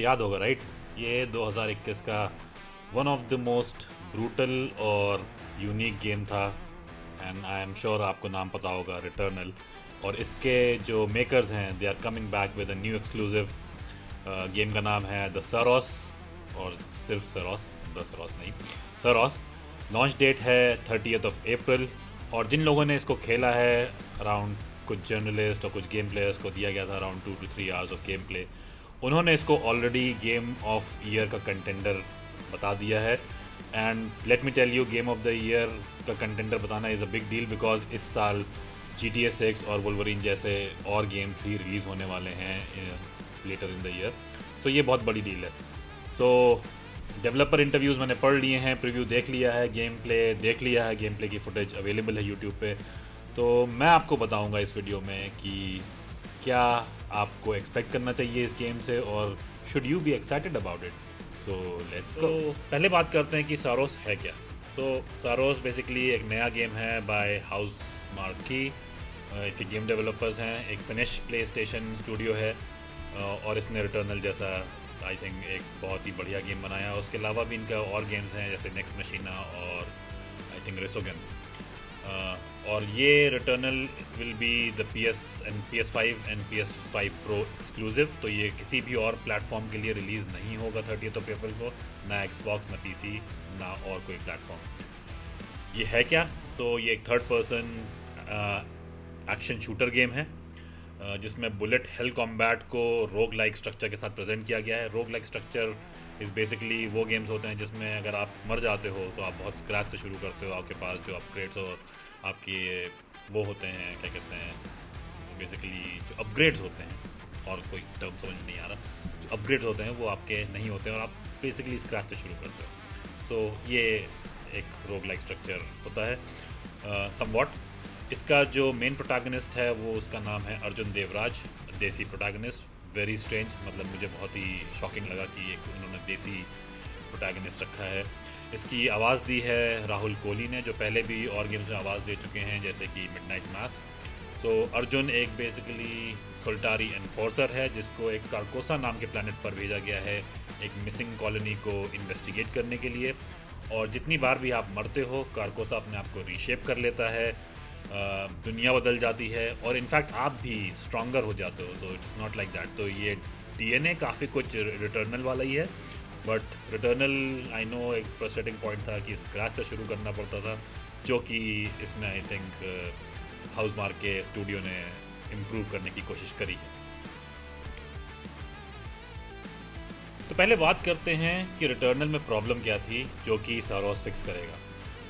याद होगा राइट। ये 2021 का one of the most brutal और यूनिक गेम था। एंड आई एम श्योर आपको नाम पता होगा, रिटर्नल। और इसके जो मेकर्स हैं they are coming back with a new exclusive. Game का नाम है द सरोस, और सिर्फ सरोस, द सरोस नहीं, सरोस। लॉन्च डेट है 30th of April। और जिन लोगों ने इसको खेला है, अराउंड कुछ जर्नलिस्ट और कुछ गेम प्लेयर्स को दिया गया था around 2 to 3 hours of game play, उन्होंने इसको ऑलरेडी गेम ऑफ ईयर का कंटेंडर बता दिया है। And let me tell you, game of the year का कंटेंडर बताना is a big deal, because इस साल GTA 6 और वुल्वरीन जैसे और गेम 3 रिलीज़ होने वाले हैं लेटर इन द ईयर। सो ये बहुत बड़ी डील है। तो डेवलपर इंटरव्यूज़ मैंने पढ़ लिए हैं, प्रीव्यू देख लिया है, गेम प्ले देख लिया है, गेम प्ले की फुटेज अवेलेबल है यूट्यूब पे। तो मैं आपको बताऊंगा इस वीडियो में कि क्या आपको एक्सपेक्ट करना चाहिए इस गेम से, और should you be excited about it. So let's go. पहले बात करते हैं कि सारोस है क्या। तो सारोस बेसिकली एक नया गेम है बाय हाउस मार्की। इसके गेम डेवलपर्स हैं, एक फिनिश प्ले स्टेशन स्टूडियो है, और इसने रिटर्नल जैसा आई थिंक एक बहुत ही बढ़िया गेम बनाया। उसके अलावा भी इनका और गेम्स हैं जैसे नेक्स्ट मशीना और आई थिंक रेसोगन। और ये Returnal will be the PS5 and PS5 Pro exclusive. तो ये किसी भी और प्लेटफॉर्म के लिए रिलीज़ नहीं होगा 30th of April को, ना Xbox, ना PC, ना और कोई प्लेटफॉर्म। ये है क्या? तो ये एक third person action shooter game है, जिसमें बुलेट हेल कॉम्बैट को रोग लाइक स्ट्रक्चर के साथ प्रेजेंट किया गया है। रोग लाइक स्ट्रक्चर इज़ बेसिकली वो गेम्स होते हैं जिसमें अगर आप मर जाते हो तो आप बहुत स्क्रैच से शुरू करते हो। आपके पास जो अपग्रेड्स और आपके वो होते हैं, क्या कहते हैं, बेसिकली जो अपग्रेड्स होते हैं, और कोई टर्म समझ नहीं आ रहा, जो अपग्रेड्स होते हैं वो आपके नहीं होते हैं और आप बेसिकली स्क्रैच से शुरू करते हो। सो ये एक रोग लाइक स्ट्रक्चर होता है समवॉट। इसका जो मेन प्रोटैगनिस्ट है वो उसका नाम है अर्जुन देवराज, देसी प्रोटैगनिस्ट। वेरी स्ट्रेंज, मतलब मुझे बहुत ही शॉकिंग लगा कि एक उन्होंने देसी प्रोटैगनिस्ट रखा है। इसकी आवाज़ दी है राहुल कोहली ने, जो पहले भी और गेम्स में आवाज़ दे चुके हैं जैसे कि मिडनाइट मास। सो अर्जुन एक बेसिकली सोल्टारी एनफोर्सर है जिसको एक कार्कोसा नाम के प्लैनेट पर भेजा गया है एक मिसिंग कॉलोनी को इन्वेस्टिगेट करने के लिए। और जितनी बार भी आप मरते हो, कार्कोसा अपने आप को रीशेप कर लेता है, दुनिया बदल जाती है, और इनफैक्ट आप भी स्ट्रॉन्गर हो जाते हो। तो इट्स नॉट लाइक दैट। तो ये DNA काफ़ी कुछ रिटर्नल वाला ही है, बट रिटर्नल आई नो एक फ्रस्ट्रेटिंग पॉइंट था कि स्क्रैच से शुरू करना पड़ता था, जो कि इसमें आई थिंक हाउस मार्क के स्टूडियो ने इम्प्रूव करने की कोशिश करी है। तो पहले बात करते हैं कि रिटर्नल में प्रॉब्लम क्या थी जो कि सारोस फिक्स करेगा।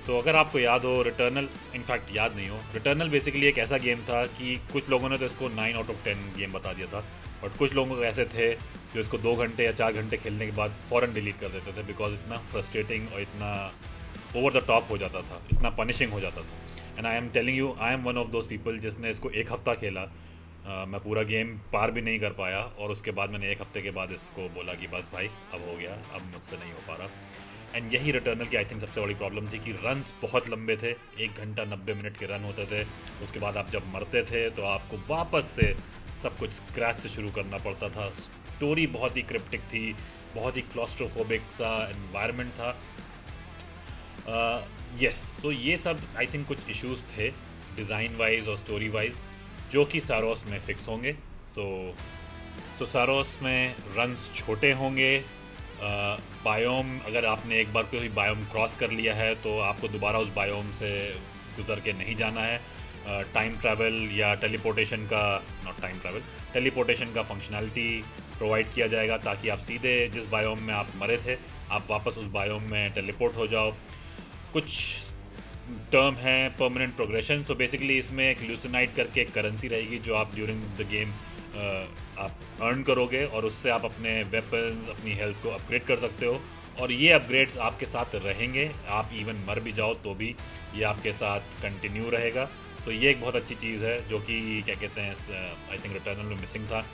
तो अगर आपको याद हो, रिटर्नल, इनफैक्ट याद नहीं हो, रिटर्नल बेसिकली एक ऐसा गेम था कि कुछ लोगों ने तो इसको 9 out of 10 गेम बता दिया था, बट कुछ लोगों को ऐसे थे जो इसको 2 घंटे या 4 घंटे खेलने के बाद फ़ौरन डिलीट कर देते थे, बिकॉज इतना फ्रस्ट्रेटिंग और इतना ओवर द टॉप हो जाता था, इतना पनिशिंग हो जाता था। And I am telling you, I am one of those people जिसने इसको एक हफ़्ता खेला। मैं पूरा गेम पार भी नहीं कर पाया, और उसके बाद मैंने एक हफ़्ते के बाद इसको बोला कि बस भाई अब हो गया, अब मुझसे नहीं हो पा रहा। एंड यही रिटर्नल की आई थिंक सबसे बड़ी प्रॉब्लम थी कि रन्स बहुत लंबे थे, 1 घंटा 90 मिनट के रन होते थे। उसके बाद आप जब मरते थे तो आपको वापस से सब कुछ स्क्रैच से शुरू करना पड़ता था। स्टोरी बहुत ही क्रिप्टिक थी, बहुत ही क्लॉस्ट्रोफोबिक सा एनवायरनमेंट था। यस, तो ये सब आई थिंक कुछ इश्यूज थे डिज़ाइन वाइज और स्टोरी वाइज, जो कि सारोस में फिक्स होंगे। तो सारोस में रन्स छोटे होंगे। बायोम, अगर आपने एक बार कोई बायोम क्रॉस कर लिया है तो आपको दोबारा उस बायोम से गुजर के नहीं जाना है। टाइम ट्रैवल या टेलीपोर्टेशन का, नॉट टाइम ट्रैवल, टेलीपोर्टेशन का फंक्शनैलिटी प्रोवाइड किया जाएगा, ताकि आप सीधे जिस बायोम में आप मरे थे आप वापस उस बायोम में टेलीपोर्ट हो जाओ। कुछ टर्म है परमानेंट प्रोग्रेशन। तो बेसिकली इसमें एक ल्यूसिनाइट करके एक करेंसी रहेगी जो आप ड्यूरिंग द गेम आप अर्न करोगे, और उससे आप अपने वेपन्स, अपनी हेल्थ को अपग्रेड कर सकते हो, और ये अपग्रेड्स आपके साथ रहेंगे। आप इवन मर भी जाओ तो भी ये आपके साथ कंटिन्यू रहेगा। तो ये एक बहुत अच्छी चीज़ है जो कि क्या कहते हैं, आई थिंक रिटर्नल में मिसिंग था।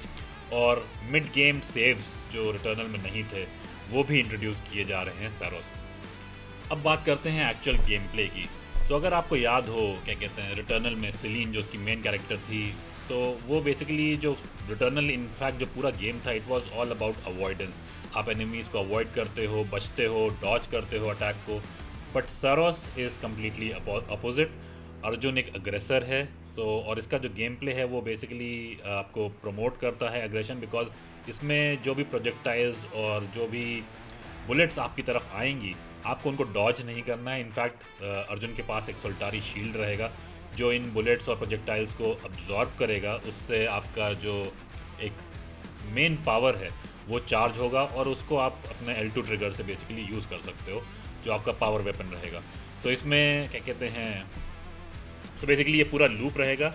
और मिड गेम सेव्स जो रिटर्नल में नहीं थे वो भी इंट्रोड्यूस किए जा रहे हैं सारोस। अब बात करते हैं एक्चुअल गेम प्ले की। तो अगर आपको याद हो, क्या कहते हैं, रिटर्नल में सेलिन जो उसकी मेन कैरेक्टर थी, तो वो बेसिकली जो रिटर्नल इनफैक्ट जो पूरा गेम था it was all about avoidance. आप एनिमीज़ को अवॉइड करते हो, बचते हो, डॉज करते हो अटैक को। But Saros is completely opposite. Arjun एक अग्रेसर है। सो और इसका जो गेम प्ले है वो बेसिकली आपको प्रमोट करता है अग्रेशन, बिकॉज इसमें जो भी प्रोजेक्टाइल्स और जो भी बुलेट्स आपकी तरफ आएंगी आपको उनको डॉज नहीं करना है। इनफैक्ट अर्जुन के पास एक सोल्टारी शील्ड रहेगा जो इन बुलेट्स और प्रोजेक्टाइल्स को अब्जॉर्ब करेगा। उससे आपका जो एक मेन पावर है वो चार्ज होगा और उसको आप अपने L2 ट्रिगर से बेसिकली यूज़ कर सकते हो, जो आपका पावर वेपन रहेगा। तो इसमें क्या कहते हैं, तो बेसिकली ये पूरा लूप रहेगा।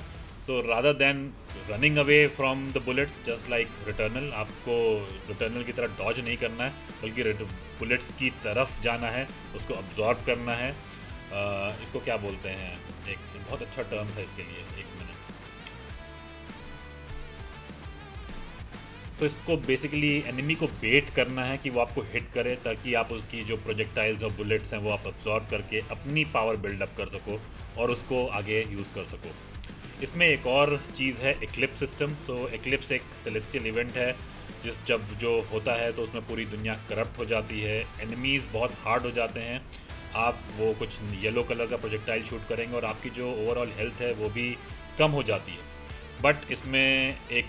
So rather than running away from the bullets just like Returnal, आपको रिटर्नल की तरह डॉज नहीं करना है बल्कि बुलेट्स की तरफ जाना है, उसको अब्जॉर्ब करना है। इसको क्या बोलते हैं, एक बहुत अच्छा टर्म था इसके लिए, एक मिनट। तो इसको बेसिकली एनिमी को बेट करना है कि वो आपको हिट करे, ताकि आप उसकी जो प्रोजेक्टाइल्स और बुलेट्स हैं वो आप अब्जॉर्ब करके अपनी पावर बिल्डअप कर सको और उसको आगे यूज़ कर सको। इसमें एक और चीज़ है एक्लिप्स सिस्टम। सो एक्लिप्स एक सेलेस्टियल इवेंट है जब जो होता है तो उसमें पूरी दुनिया करप्ट हो जाती है, एनिमीज़ बहुत हार्ड हो जाते हैं। आप वो कुछ येलो कलर का प्रोजेक्टाइल शूट करेंगे और आपकी जो ओवरऑल हेल्थ है वो भी कम हो जाती है। बट इसमें एक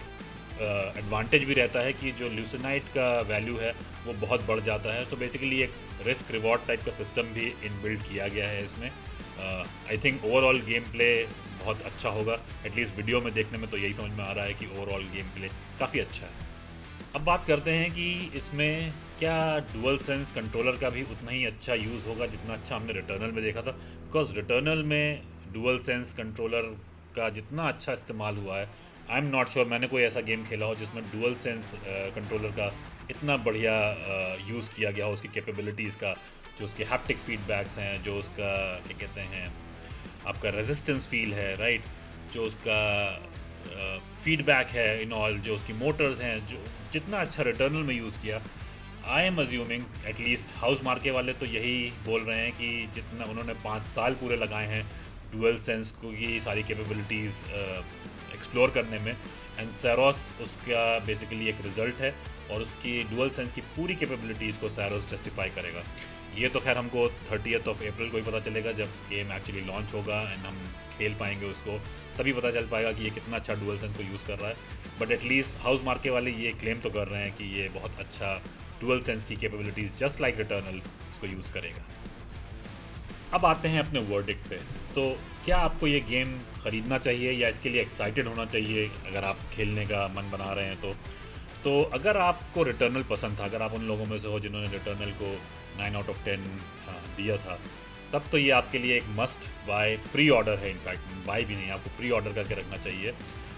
एडवांटेज भी रहता है कि जो ल्यूसिनाइट का वैल्यू है वो बहुत बढ़ जाता है। तो बेसिकली एक रिस्क रिवॉर्ड टाइप का सिस्टम भी इनबिल्ड किया गया है इसमें। I think overall game play बहुत अच्छा होगा, एटलीस्ट वीडियो में देखने में तो यही समझ में आ रहा है कि ओवरऑल गेम प्ले काफ़ी अच्छा है। अब बात करते हैं कि इसमें क्या डुअल सेंस कंट्रोलर का भी उतना ही अच्छा यूज़ होगा जितना अच्छा हमने रिटर्नल में देखा था। बिकॉज रिटर्नल में डुअल सेंस कंट्रोलर का जितना अच्छा इस्तेमाल हुआ है, आई एम नॉट श्योर मैंने कोई ऐसा गेम खेला हो जिसमें डुअल सेंस कंट्रोलर का इतना बढ़िया यूज़ किया गया हो, उसकी कैपेबिलिटीज़ का, जो उसके हैप्टिक फीडबैक्स हैं, जो उसका क्या कहते हैं आपका रेजिस्टेंस फील है, राइट, जो उसका फीडबैक है इन ऑल, जो उसकी मोटर्स हैं, जो जितना अच्छा रिटर्नल में यूज़ किया। I am assuming at least house मार्के वाले तो यही बोल रहे हैं कि जितना उन्होंने 5 साल पूरे लगाए हैं डुअल सेंस को की सारी कैपेबिलिटीज़ एक्सप्लोर करने में, एंड सैरोस उसका बेसिकली एक रिज़ल्ट है और उसकी डुअल सेंस की पूरी कैपेबिलिटीज़ को सैरोस जस्टिफाई करेगा। ये तो खैर हमको 30th of April को ही पता चलेगा जब गेम एक्चुअली लॉन्च होगा एंड हम खेल पाएंगे उसको, तभी पता चल पाएगा कि ये कितना अच्छा डुअल सेंस को यूज़ कर रहा है। बट एटलीस्ट हाउस मार्के वाले ये क्लेम तो कर रहे हैं कि ये बहुत अच्छा डुअल सेंस की कैपेबिलिटीज़ जस्ट लाइक रिटर्नल उसको यूज़ करेगा। अब आते हैं अपने वर्डिक्ट पे। तो क्या आपको ये गेम ख़रीदना चाहिए या इसके लिए एक्साइटेड होना चाहिए अगर आप खेलने का मन बना रहे हैं तो अगर आपको रिटर्नल पसंद था, अगर आप उन लोगों में से हो जिन्होंने रिटर्नल को 9 out of 10 दिया था, तब तो ये आपके लिए एक मस्ट बाय प्री ऑर्डर है। इनफैक्ट बाय भी नहीं, आपको प्री ऑर्डर करके रखना चाहिए,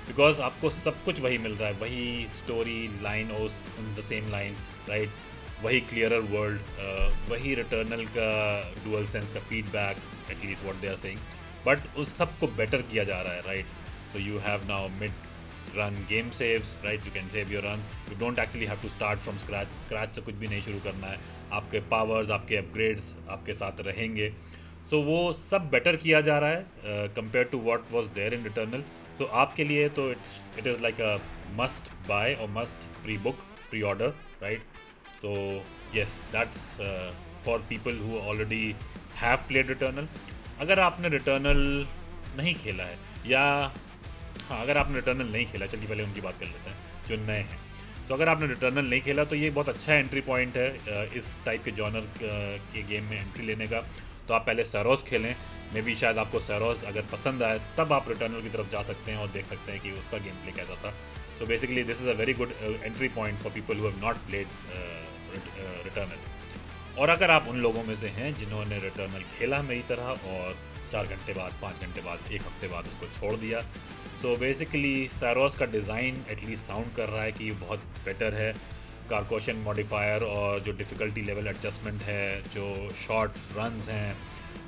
बिकॉज आपको सब कुछ वही मिल रहा है, वही स्टोरी लाइन और द सेम लाइन्स, राइट, वही क्लियरर वर्ल्ड, वही रिटर्नल का डुअल सेंस का feedback, at least what they are saying, but उस सबको बेटर किया जा रहा है, right. So you have now mid run game saves, right, you can save your run, you don't actually have to start from scratch से कुछ भी नहीं शुरू करना है। आपके पावर्स, आपके अपग्रेड्स आपके साथ रहेंगे। सो वो सब बेटर किया जा रहा है compare to what was there in Returnal. तो आपके लिए तो it is like a must buy और must pre book, pre order, right. तो yes, that's for people who already have played Returnal. अगर आपने रिटर्नल नहीं खेला है या हाँ, अगर आपने रिटर्नल नहीं खेला, चलिए पहले उनकी बात कर लेते हैं जो नए हैं। तो अगर आपने रिटर्नल नहीं खेला तो ये बहुत अच्छा एंट्री पॉइंट है इस टाइप के जॉनर के गेम में एंट्री लेने का। तो आप पहले सैरोस खेलें, मे बी शायद आपको सैरोस अगर पसंद आए तब आप रिटर्नल की तरफ जा सकते हैं और देख सकते हैं कि उसका गेम प्ले कैसा था। So basically this is a very good entry point for people who have not played Returnal. और अगर आप उन लोगों में से हैं जिन्होंने रिटर्नल खेला मेरी तरह और 4 घंटे बाद, 5 घंटे बाद, 1 हफ्ते बाद उसको छोड़ दिया, सो बेसिकली सैरोस का डिज़ाइन एटलीस्ट साउंड कर रहा है कि बहुत बेटर है। कारकोशन मॉडिफायर और जो डिफ़िकल्टी लेवल एडजस्टमेंट है, जो शॉर्ट रन्स हैं,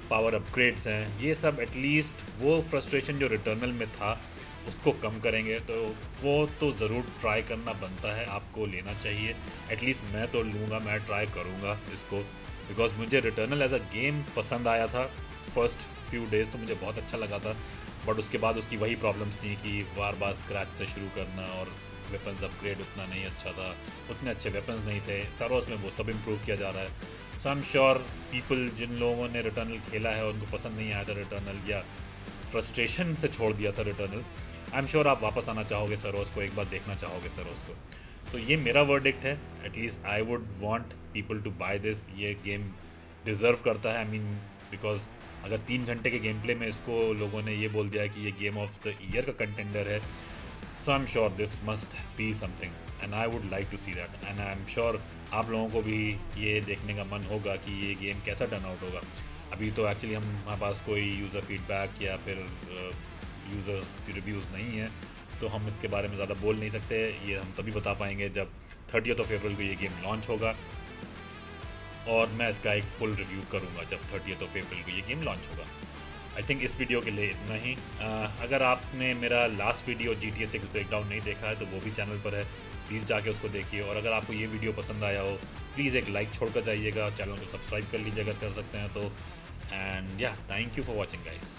पावर अपग्रेड्स हैं, ये सब एटलीस्ट वो फ्रस्ट्रेशन जो रिटर्नल में था उसको कम करेंगे। तो वो तो ज़रूर ट्राई करना बनता है, आपको लेना चाहिए। एटलीस्ट मैं तो लूँगा, मैं ट्राई करूँगा इसको, बिकॉज मुझे रिटर्नल एज अ गेम पसंद आया था। फर्स्ट फ्यू डेज़ तो मुझे बहुत अच्छा लगा था, बट उसके बाद उसकी वही प्रॉब्लम्स थी कि बार बार स्क्रैच से शुरू करना, और वेपन्स अपग्रेड उतना नहीं अच्छा था, उतने अच्छे वेपन्स नहीं थे। सरोस में वो सब इम्प्रूव किया जा रहा है। So I am sure people, जिन लोगों ने रिटर्नल खेला है उनको पसंद नहीं आया था रिटर्नल, या फ्रस्ट्रेशन से छोड़ दिया था रिटर्नल, आई एम श्योर आप वापस आना चाहोगे सरोस को, एक बार देखना चाहोगे सरोस को। तो ये मेरा वर्डिक्ट है। At least I would want people to buy this. ये गेम डिज़र्व करता है, आई मीन बिकॉज अगर 3 घंटे के गेम प्ले में इसको लोगों ने ये बोल दिया है कि ये गेम ऑफ द ईयर का कंटेंडर है, so I am sure this must be something and I would like to see that. And I am sure आप लोगों को भी ये देखने का मन होगा कि ये गेम कैसा टर्न आउट होगा। अभी तो एक्चुअली हमारे पास कोई यूज़र फीडबैक या फिर यूज़र रिव्यूज़ नहीं है, तो हम इसके बारे में ज़्यादा बोल नहीं सकते। ये हम तभी बता पाएंगे जब 30th of April को ये गेम लॉन्च होगा, और मैं इसका एक फुल रिव्यू करूँगा जब 30th of April को ये गेम लॉन्च होगा। आई थिंक इस वीडियो के लिए इतना ही। अगर आपने मेरा लास्ट वीडियो GTA 6 ब्रेकडाउन नहीं देखा है तो वो भी चैनल पर है, प्लीज़ जाके उसको देखिए। और अगर आपको ये वीडियो पसंद आया हो, प्लीज़ एक लाइक छोड़ कर जाइएगा, चैनल को सब्सक्राइब कर लीजिए अगर कर सकते हैं तो। एंड या, thank you for watching guys.